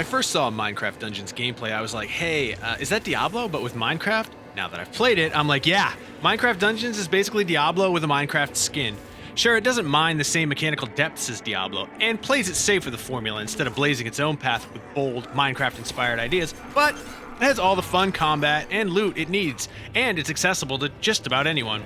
When I first saw Minecraft Dungeons gameplay, I was like, hey, is that Diablo, but with Minecraft? Now that I've played it, I'm like, yeah, Minecraft Dungeons is basically Diablo with a Minecraft skin. Sure, it doesn't mind the same mechanical depths as Diablo, and plays it safe with the formula instead of blazing its own path with bold, Minecraft-inspired ideas, but it has all the fun combat and loot it needs, and it's accessible to just about anyone.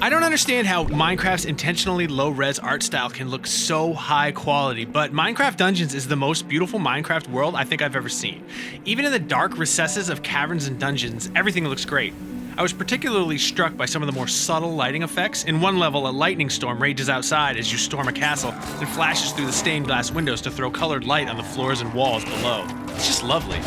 I don't understand how Minecraft's intentionally low-res art style can look so high quality, but Minecraft Dungeons is the most beautiful Minecraft world I think I've ever seen. Even in the dark recesses of caverns and dungeons, everything looks great. I was particularly struck by some of the more subtle lighting effects. In one level, a lightning storm rages outside as you storm a castle and flashes through the stained glass windows to throw colored light on the floors and walls below. It's just lovely.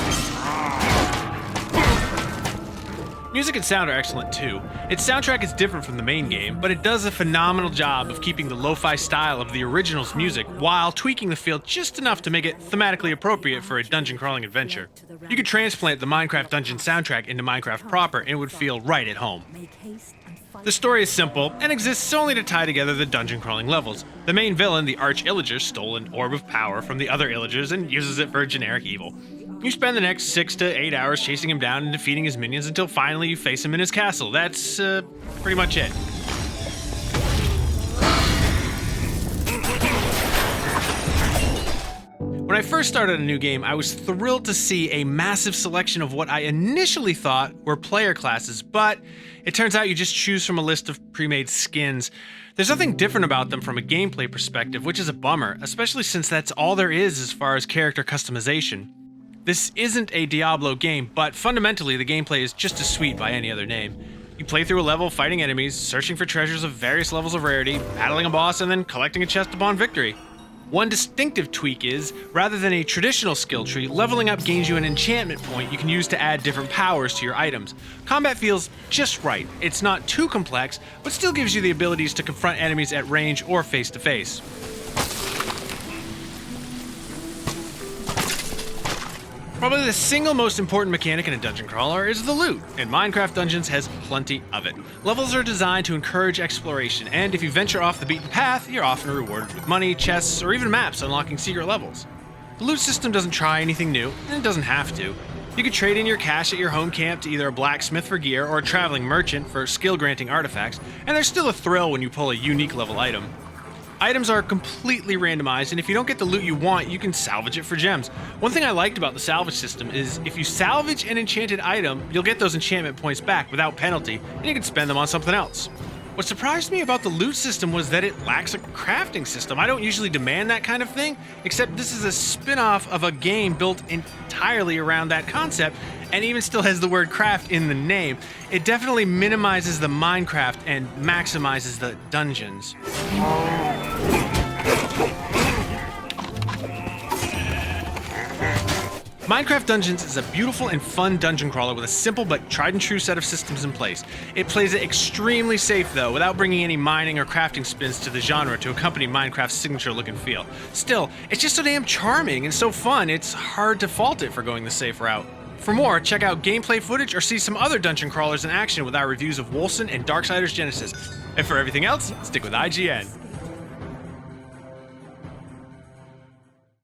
Music and sound are excellent too. Its soundtrack is different from the main game, but it does a phenomenal job of keeping the lo-fi style of the original's music while tweaking the feel just enough to make it thematically appropriate for a dungeon crawling adventure. You could transplant the Minecraft Dungeon soundtrack into Minecraft proper and it would feel right at home. The story is simple and exists only to tie together the dungeon crawling levels. The main villain, the Arch-Illager, stole an orb of power from the other Illagers and uses it for a generic evil. You spend the next 6 to 8 hours chasing him down and defeating his minions until finally you face him in his castle. That's pretty much it. When I first started a new game, I was thrilled to see a massive selection of what I initially thought were player classes, but it turns out you just choose from a list of pre-made skins. There's nothing different about them from a gameplay perspective, which is a bummer, especially since that's all there is as far as character customization. This isn't a Diablo game, but fundamentally the gameplay is just as sweet by any other name. You play through a level fighting enemies, searching for treasures of various levels of rarity, battling a boss, and then collecting a chest upon victory. One distinctive tweak is, rather than a traditional skill tree, leveling up gains you an enchantment point you can use to add different powers to your items. Combat feels just right. It's not too complex, but still gives you the abilities to confront enemies at range or face to face. Probably the single most important mechanic in a dungeon crawler is the loot, and Minecraft Dungeons has plenty of it. Levels are designed to encourage exploration, and if you venture off the beaten path, you're often rewarded with money, chests, or even maps unlocking secret levels. The loot system doesn't try anything new, and it doesn't have to. You could trade in your cash at your home camp to either a blacksmith for gear or a traveling merchant for skill-granting artifacts, and there's still a thrill when you pull a unique level item. Items are completely randomized, and if you don't get the loot you want, you can salvage it for gems. One thing I liked about the salvage system is if you salvage an enchanted item, you'll get those enchantment points back without penalty, and you can spend them on something else. What surprised me about the loot system was that it lacks a crafting system. I don't usually demand that kind of thing, except this is a spin-off of a game built entirely around that concept, and even still has the word craft in the name. It definitely minimizes the Minecraft and maximizes the dungeons. Minecraft Dungeons is a beautiful and fun dungeon crawler with a simple but tried and true set of systems in place. It plays it extremely safe though, without bringing any mining or crafting spins to the genre to accompany Minecraft's signature look and feel. Still, it's just so damn charming and so fun, it's hard to fault it for going the safe route. For more, check out gameplay footage or see some other dungeon crawlers in action with our reviews of Wolcen and Darksiders Genesis. And for everything else, stick with IGN.